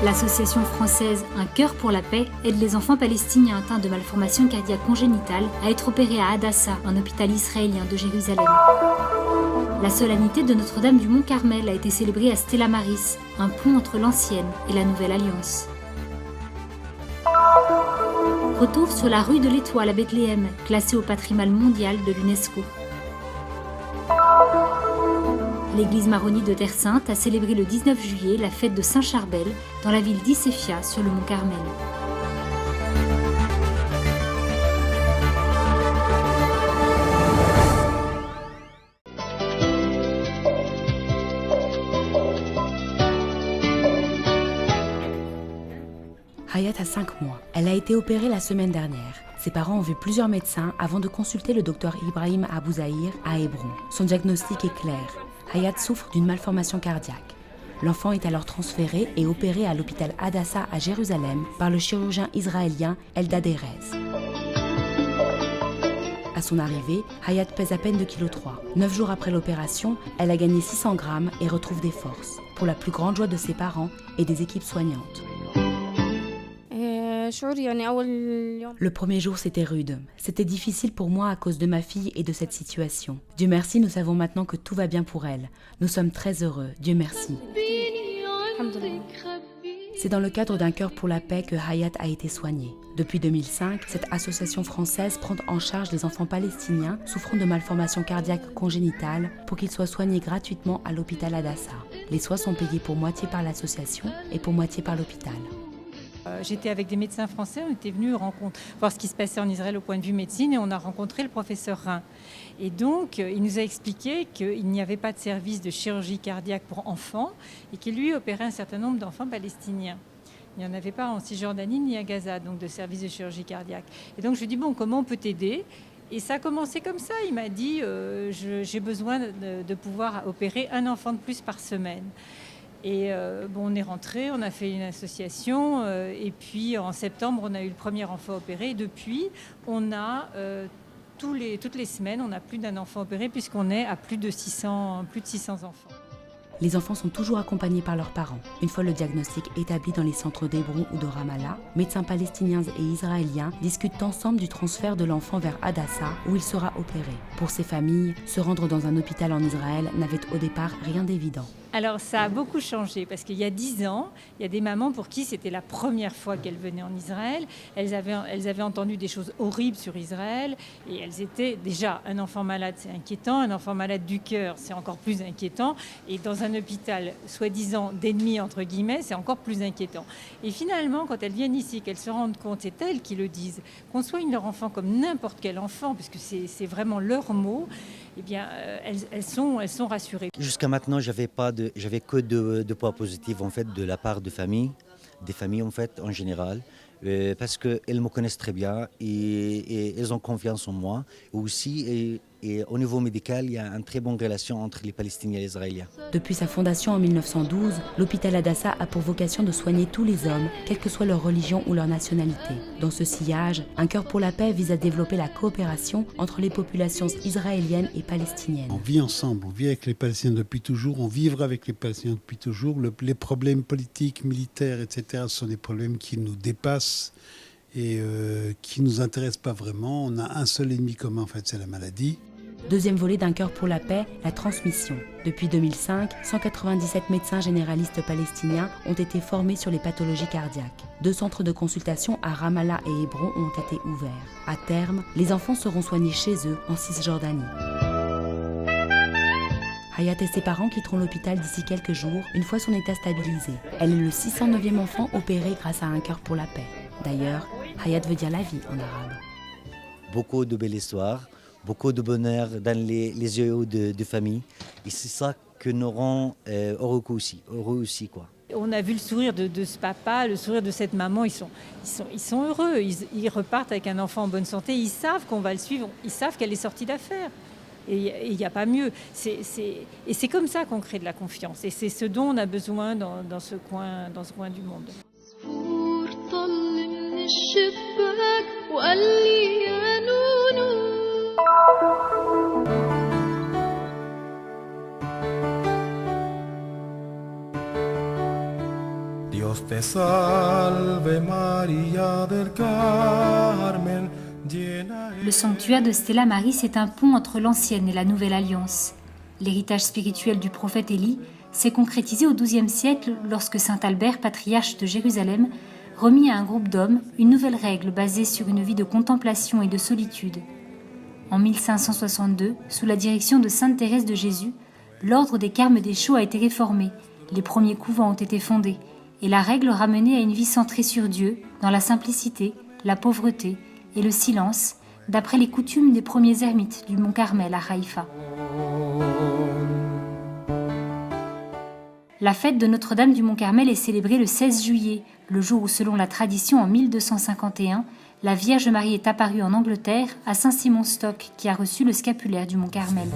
L'association française Un cœur pour la paix aide les enfants palestiniens atteints de malformations cardiaques congénitales à être opérés à Hadassah, un hôpital israélien de Jérusalem. La solennité de Notre-Dame du Mont Carmel a été célébrée à Stella Maris, un pont entre l'ancienne et la nouvelle alliance. Retour sur la rue de l'Étoile à Bethléem, classée au patrimoine mondial de l'UNESCO. L'église maronite de Terre Sainte a célébré le 19 juillet la fête de Saint-Charbel dans la ville d'Issefia sur le mont Carmel. Hayat a 5 mois. Elle a été opérée la semaine dernière. Ses parents ont vu plusieurs médecins avant de consulter le docteur Ibrahim Abou Zahir à Hébron. Son diagnostic est clair. Hayat souffre d'une malformation cardiaque. L'enfant est alors transféré et opéré à l'hôpital Hadassah à Jérusalem par le chirurgien israélien Eldad Erez. À son arrivée, Hayat pèse à peine 2,3 kg. 9 jours après l'opération, elle a gagné 600 grammes et retrouve des forces, pour la plus grande joie de ses parents et des équipes soignantes. Le premier jour, c'était rude. C'était difficile pour moi à cause de ma fille et de cette situation. Dieu merci, nous savons maintenant que tout va bien pour elle. Nous sommes très heureux. Dieu merci. C'est dans le cadre d'un cœur pour la paix que Hayat a été soignée. Depuis 2005, cette association française prend en charge les enfants palestiniens souffrant de malformations cardiaques congénitales pour qu'ils soient soignés gratuitement à l'hôpital Hadassah. Les soins sont payés pour moitié par l'association et pour moitié par l'hôpital. J'étais avec des médecins français, on était venus voir ce qui se passait en Israël au point de vue médecine et on a rencontré le professeur Rhin. Et donc, il nous a expliqué qu'il n'y avait pas de service de chirurgie cardiaque pour enfants et qu'il lui opérait un certain nombre d'enfants palestiniens. Il n'y en avait pas en Cisjordanie ni à Gaza, donc de service de chirurgie cardiaque. Et donc, je lui ai dit, bon, comment on peut t'aider ? Et ça a commencé comme ça. Il m'a dit, j'ai besoin de pouvoir opérer un enfant de plus par semaine. Et on est rentré, on a fait une association et puis en septembre, on a eu le premier enfant opéré. Et depuis, on a toutes les semaines, on a plus d'un enfant opéré puisqu'on est à plus de 600 enfants. Les enfants sont toujours accompagnés par leurs parents. Une fois le diagnostic établi dans les centres d'Hébron ou de Ramallah, médecins palestiniens et israéliens discutent ensemble du transfert de l'enfant vers Hadassah où il sera opéré. Pour ces familles, se rendre dans un hôpital en Israël n'avait au départ rien d'évident. Alors ça a beaucoup changé parce qu'il y a 10 ans, il y a des mamans pour qui c'était la première fois qu'elles venaient en Israël. Elles avaient entendu des choses horribles sur Israël et elles étaient déjà, un enfant malade c'est inquiétant, un enfant malade du cœur c'est encore plus inquiétant et dans un hôpital soi-disant d'ennemis entre guillemets c'est encore plus inquiétant. Et finalement quand elles viennent ici, qu'elles se rendent compte, c'est elles qui le disent, qu'on soigne leur enfant comme n'importe quel enfant puisque c'est vraiment leur mot, eh bien elles sont rassurées. Jusqu'à maintenant, j'avais que de poids positifs en fait de la part des familles en fait en général, parce qu'elles me connaissent très bien et elles ont confiance en moi. Aussi, et au niveau médical, il y a une très bonne relation entre les Palestiniens et les Israéliens. Depuis sa fondation en 1912, l'hôpital Hadassah a pour vocation de soigner tous les hommes, quelle que soit leur religion ou leur nationalité. Dans ce sillage, Un cœur pour la paix vise à développer la coopération entre les populations israéliennes et palestiniennes. On vit ensemble, on vit avec les Palestiniens depuis toujours, on vivra avec les Palestiniens depuis toujours. Les problèmes politiques, militaires, etc. sont des problèmes qui nous dépassent et qui ne nous intéressent pas vraiment. On a un seul ennemi commun, en fait, c'est la maladie. Deuxième volet d'Un cœur pour la paix, la transmission. Depuis 2005, 197 médecins généralistes palestiniens ont été formés sur les pathologies cardiaques. 2 centres de consultation à Ramallah et Hébron ont été ouverts. À terme, les enfants seront soignés chez eux, en Cisjordanie. Hayat et ses parents quitteront l'hôpital d'ici quelques jours, une fois son état stabilisé. Elle est le 609e enfant opéré grâce à Un cœur pour la paix. D'ailleurs, Hayat veut dire la vie en arabe. Beaucoup de belles histoires, beaucoup de bonheur dans les yeux de famille. Et c'est ça que nous rend heureux aussi, quoi. On a vu le sourire de ce papa, le sourire de cette maman, ils sont heureux. Ils repartent avec un enfant en bonne santé, ils savent qu'on va le suivre, ils savent qu'elle est sortie d'affaires. Et il n'y a pas mieux. Et c'est comme ça qu'on crée de la confiance. Et c'est ce dont on a besoin dans ce coin du monde. The Dios te salve María del Carmel. Le sanctuaire de Stella Maris est un pont entre l'ancienne et la nouvelle alliance. L'héritage spirituel du prophète Élie s'est concrétisé au XIIe siècle lorsque saint Albert, patriarche de Jérusalem, remit à un groupe d'hommes une nouvelle règle basée sur une vie de contemplation et de solitude. En 1562, sous la direction de sainte Thérèse de Jésus, l'ordre des Carmes des Chaux a été réformé, les premiers couvents ont été fondés, et la règle ramenée à une vie centrée sur Dieu, dans la simplicité, la pauvreté et le silence, d'après les coutumes des premiers ermites du mont Carmel à Haïfa. La fête de Notre-Dame du Mont-Carmel est célébrée le 16 juillet, le jour où, selon la tradition, en 1251, la Vierge Marie est apparue en Angleterre à Saint-Simon-Stock, qui a reçu le scapulaire du Mont-Carmel.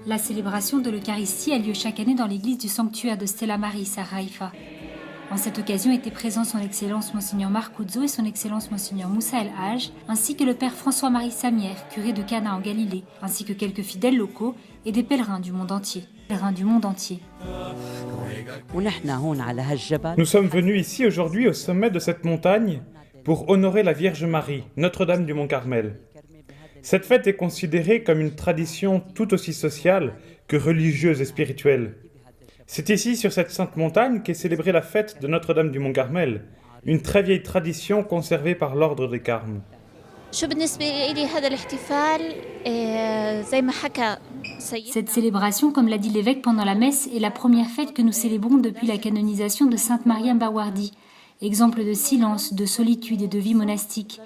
La célébration de l'Eucharistie a lieu chaque année dans l'église du sanctuaire de Stella Maris à Haïfa. En cette occasion étaient présents son Excellence Monseigneur Marcuzzo et son Excellence Monseigneur Moussa El Haj, ainsi que le Père François-Marie Samier, curé de Cana en Galilée, ainsi que quelques fidèles locaux et des pèlerins du monde entier. Nous sommes venus ici aujourd'hui au sommet de cette montagne pour honorer la Vierge Marie, Notre-Dame du Mont-Carmel. Cette fête est considérée comme une tradition tout aussi sociale que religieuse et spirituelle. C'est ici, sur cette sainte montagne, qu'est célébrée la fête de Notre-Dame du Mont-Carmel, une très vieille tradition conservée par l'ordre des Carmes. Cette célébration, comme l'a dit l'évêque pendant la messe, est la première fête que nous célébrons depuis la canonisation de sainte Mariam Bawardi, exemple de silence, de solitude et de vie monastique.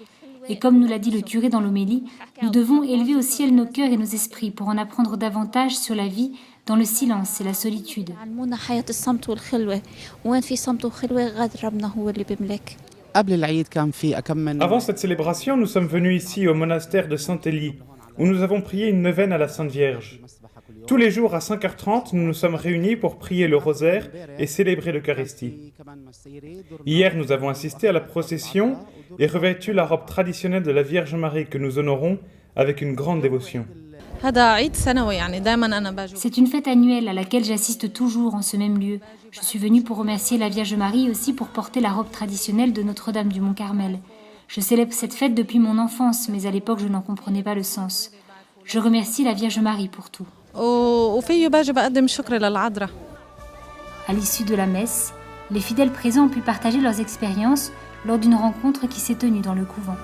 Et comme nous l'a dit le curé dans l'homélie, nous devons élever au ciel nos cœurs et nos esprits pour en apprendre davantage sur la vie dans le silence et la solitude. Avant cette célébration, nous sommes venus ici au monastère de Saint-Élie, où nous avons prié une neuvaine à la Sainte Vierge. Tous les jours à 5h30, nous nous sommes réunis pour prier le rosaire et célébrer l'Eucharistie. Hier, nous avons assisté à la procession et revêtu la robe traditionnelle de la Vierge Marie que nous honorons avec une grande dévotion. C'est une fête annuelle à laquelle j'assiste toujours en ce même lieu. Je suis venue pour remercier la Vierge Marie et aussi pour porter la robe traditionnelle de Notre-Dame du Mont-Carmel. Je célèbre cette fête depuis mon enfance, mais à l'époque je n'en comprenais pas le sens. Je remercie la Vierge Marie pour tout. À l'issue de la messe, les fidèles présents ont pu partager leurs expériences lors d'une rencontre qui s'est tenue dans le couvent.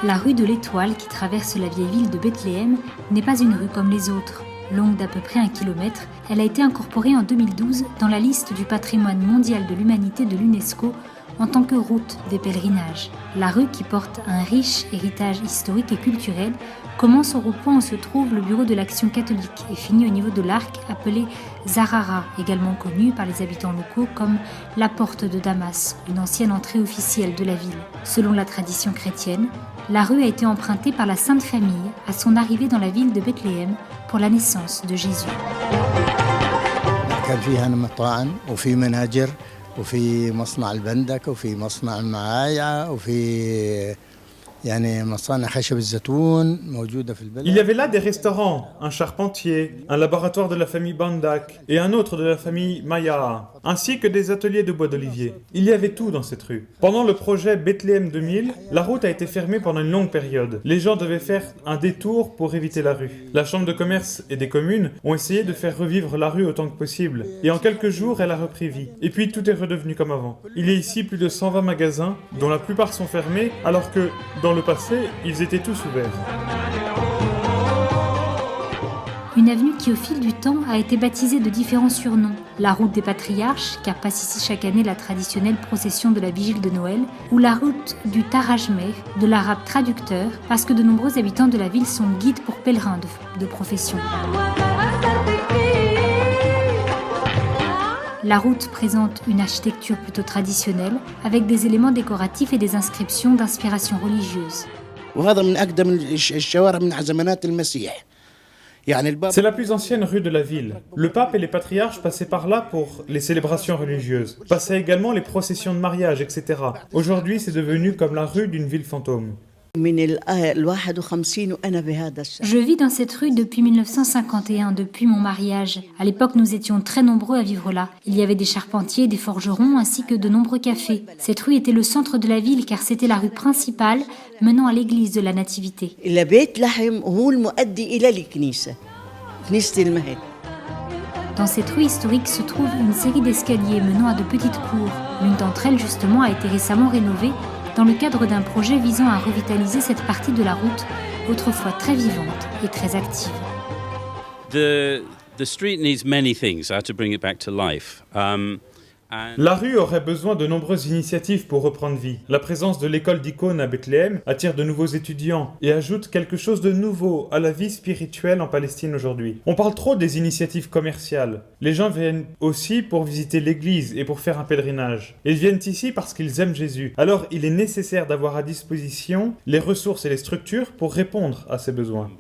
La rue de l'Étoile, qui traverse la vieille ville de Bethléem, n'est pas une rue comme les autres. Longue d'à peu près 1 kilomètre, elle a été incorporée en 2012 dans la liste du patrimoine mondial de l'humanité de l'UNESCO en tant que route des pèlerinages. La rue, qui porte un riche héritage historique et culturel, commence au rond-point où se trouve le bureau de l'Action catholique et finit au niveau de l'arc appelé Zarara, également connu par les habitants locaux comme la porte de Damas, une ancienne entrée officielle de la ville. Selon la tradition chrétienne, la rue a été empruntée par la Sainte Famille à son arrivée dans la ville de Bethléem pour la naissance de Jésus. وفي مصنع البندك وفي مصنع المعايا وفي مصانع خشب الزيتون موجودة في البلد. Il y avait là des restaurants, un charpentier, un laboratoire de la famille Bandak et un autre de la famille Maya, ainsi que des ateliers de bois d'olivier. Il y avait tout dans cette rue. Pendant le projet Bethléem 2000, la route a été fermée pendant une longue période. Les gens devaient faire un détour pour éviter la rue. La chambre de commerce et des communes ont essayé de faire revivre la rue autant que possible. Et en quelques jours, elle a repris vie. Et puis tout est redevenu comme avant. Il y a ici plus de 120 magasins, dont la plupart sont fermés, alors que, dans le passé, ils étaient tous ouverts. Une avenue qui, au fil du temps, a été baptisée de différents surnoms. La route des patriarches, car passe ici chaque année la traditionnelle procession de la vigile de Noël, ou la route du Tarajmer, de l'arabe traducteur, parce que de nombreux habitants de la ville sont guides pour pèlerins de profession. La route présente une architecture plutôt traditionnelle, avec des éléments décoratifs et des inscriptions d'inspiration religieuse. C'est la plus ancienne rue de la ville. Le pape et les patriarches passaient par là pour les célébrations religieuses. Passaient également les processions de mariage, etc. Aujourd'hui, c'est devenu comme la rue d'une ville fantôme. Je vis dans cette rue depuis 1951, depuis mon mariage. À l'époque, nous étions très nombreux à vivre là. Il y avait des charpentiers, des forgerons, ainsi que de nombreux cafés. Cette rue était le centre de la ville car c'était la rue principale menant à l'église de la Nativité. Dans cette rue historique se trouve une série d'escaliers menant à de petites cours. L'une d'entre elles, justement, a été récemment rénovée dans le cadre d'un projet visant à revitaliser cette partie de la route, autrefois très vivante et très active. The street needs many things to bring it back to life. La rue aurait besoin de nombreuses initiatives pour reprendre vie. La présence de l'école d'Icône à Bethléem attire de nouveaux étudiants et ajoute quelque chose de nouveau à la vie spirituelle en Palestine aujourd'hui. On parle trop des initiatives commerciales. Les gens viennent aussi pour visiter l'église et pour faire un pèlerinage. Ils viennent ici parce qu'ils aiment Jésus. Alors il est nécessaire d'avoir à disposition les ressources et les structures pour répondre à ces besoins.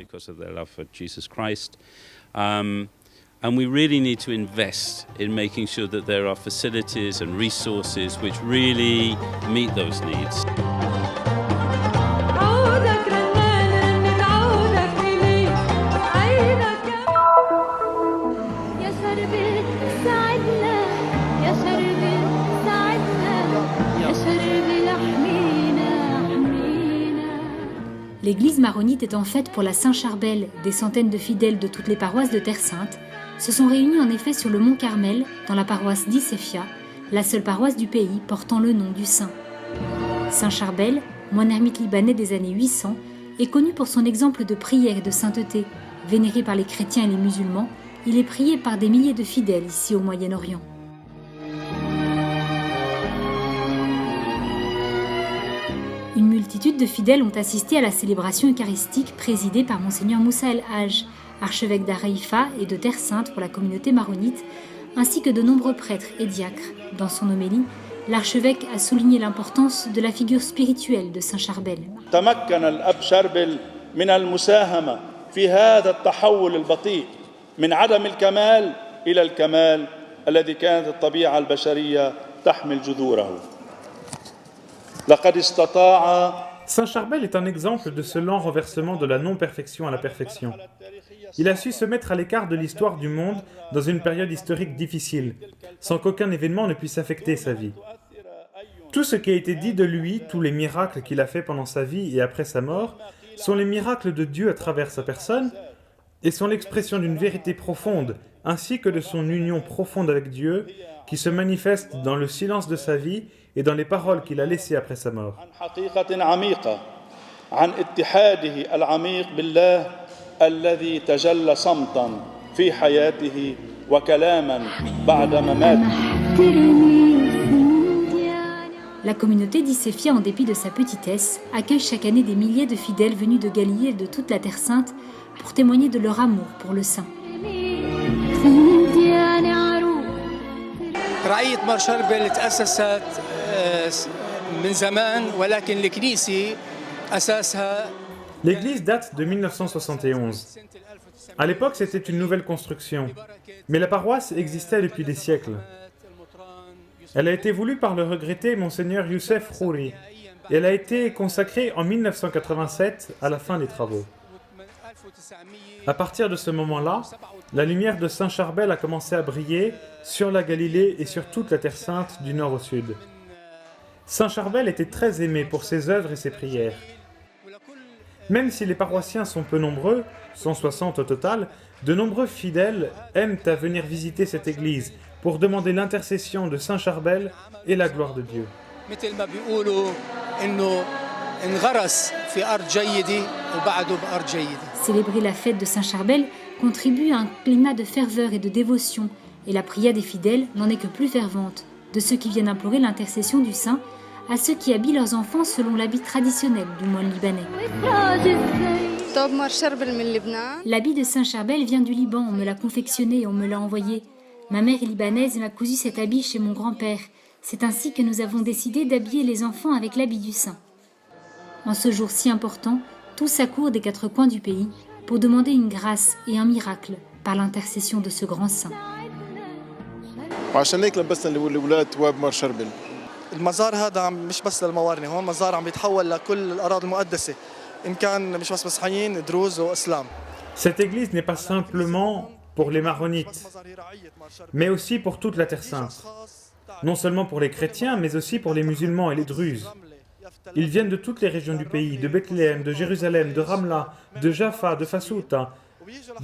And we really need to invest in making sure that there are facilities and resources which really meet those needs. L'église maronite est en fête pour la Saint-Charbel. Des centaines de fidèles de toutes les paroisses de Terre Sainte se sont réunis en effet sur le mont Carmel, dans la paroisse d'Issefia, la seule paroisse du pays portant le nom du saint. Saint Charbel, moine ermite libanais des années 800, est connu pour son exemple de prière et de sainteté. Vénéré par les chrétiens et les musulmans, il est prié par des milliers de fidèles ici au Moyen-Orient. Une multitude de fidèles ont assisté à la célébration eucharistique présidée par Monseigneur Moussa El Haj, archevêque d'Araïfa et de Terre Sainte pour la communauté maronite, ainsi que de nombreux prêtres et diacres. Dans son homélie, l'archevêque a souligné l'importance de la figure spirituelle de Saint Charbel. تمكن الأب شربل من المساهمة في هذا التحول البطيء من عدم الكمال إلى الكمال الذي كانت الطبيعة البشرية تحمل جذوره. لقد استطاع Saint Charbel est un exemple de ce lent renversement de la non-perfection à la perfection. Il a su se mettre à l'écart de l'histoire du monde dans une période historique difficile, sans qu'aucun événement ne puisse affecter sa vie. Tout ce qui a été dit de lui, tous les miracles qu'il a fait pendant sa vie et après sa mort, sont les miracles de Dieu à travers sa personne et sont l'expression d'une vérité profonde, ainsi que de son union profonde avec Dieu, qui se manifeste dans le silence de sa vie et dans les paroles qu'il a laissées après sa mort. La communauté d'Issefia, en dépit de sa petitesse, accueille chaque année des milliers de fidèles venus de Galilée et de toute la Terre Sainte pour témoigner de leur amour pour le Saint. رعية مار شربل تأسست من زمان ولكن الكنيسة أساسها. L'église date de 1971. À l'époque, c'était une nouvelle construction, mais la paroisse existait depuis des siècles. Elle a été voulue par le regretté Monseigneur Youssef Khouri, et elle a été consacrée en 1987 à la fin des travaux. À partir de ce moment-là, la lumière de Saint Charbel a commencé à briller sur la Galilée et sur toute la Terre Sainte du nord au sud. Saint Charbel était très aimé pour ses œuvres et ses prières. Même si les paroissiens sont peu nombreux, 160 au total, de nombreux fidèles aiment à venir visiter cette église pour demander l'intercession de Saint Charbel et la gloire de Dieu. Célébrer la fête de Saint Charbel contribue à un climat de ferveur et de dévotion, et la prière des fidèles n'en est que plus fervente, de ceux qui viennent implorer l'intercession du saint à ceux qui habillent leurs enfants selon l'habit traditionnel du moine libanais. L'habit de Saint Charbel vient du Liban, on me l'a confectionné et on me l'a envoyé. Ma mère est libanaise et m'a cousu cet habit chez mon grand-père. C'est ainsi que nous avons décidé d'habiller les enfants avec l'habit du saint. En ce jour si important, tous accourent des quatre coins du pays pour demander une grâce et un miracle par l'intercession de ce grand saint. وعشان هيك لبسنا الأولاد ثواب مار شربل. المزار هذا مش بس للموارنة، هون مزار عم يتحول لكل الأراضي المقدسة، إن كان مش بس مسيحيين دروز وإسلام. Cette église n'est pas simplement pour les maronites, mais aussi pour toute la Terre Sainte. Non seulement pour les chrétiens, mais aussi pour les musulmans et les druzes. Ils viennent de toutes les régions du pays, de Bethléem, de Jérusalem, de Ramla, de Jaffa, de Fassouta,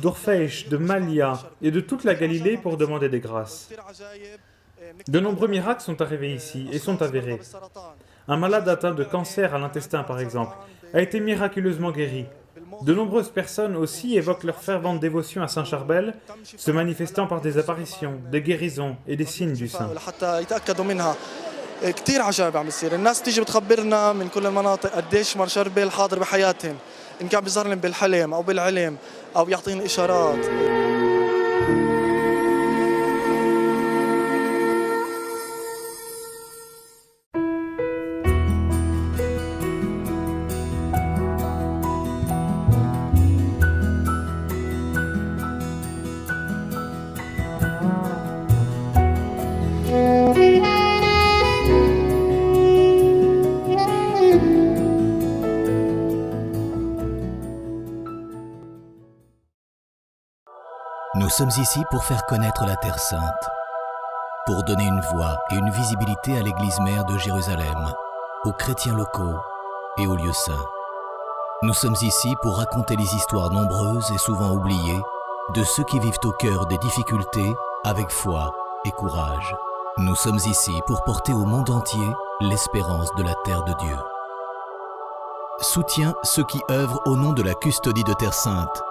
d'Orfeish, de Malia et de toute la Galilée pour demander des grâces. De nombreux miracles sont arrivés ici et sont avérés. Un malade atteint de cancer à l'intestin, par exemple, a été miraculeusement guéri. De nombreuses personnes aussi évoquent leur fervente dévotion à Saint Charbel, se manifestant par des apparitions, des guérisons et des signes du saint. كثير عجائب عم بيصير، الناس تيجي بتخبرنا من كل المناطق قديش مار شربل حاضر بحياتهم، إن كان بيظهر لهم بالحلم أو بالعلم أو بيعطيهم إشارات. Nous sommes ici pour faire connaître la Terre Sainte, pour donner une voix et une visibilité à l'Église mère de Jérusalem, aux chrétiens locaux et aux lieux saints. Nous sommes ici pour raconter les histoires nombreuses et souvent oubliées de ceux qui vivent au cœur des difficultés avec foi et courage. Nous sommes ici pour porter au monde entier l'espérance de la terre de Dieu. Soutiens ceux qui œuvrent au nom de la custodie de Terre Sainte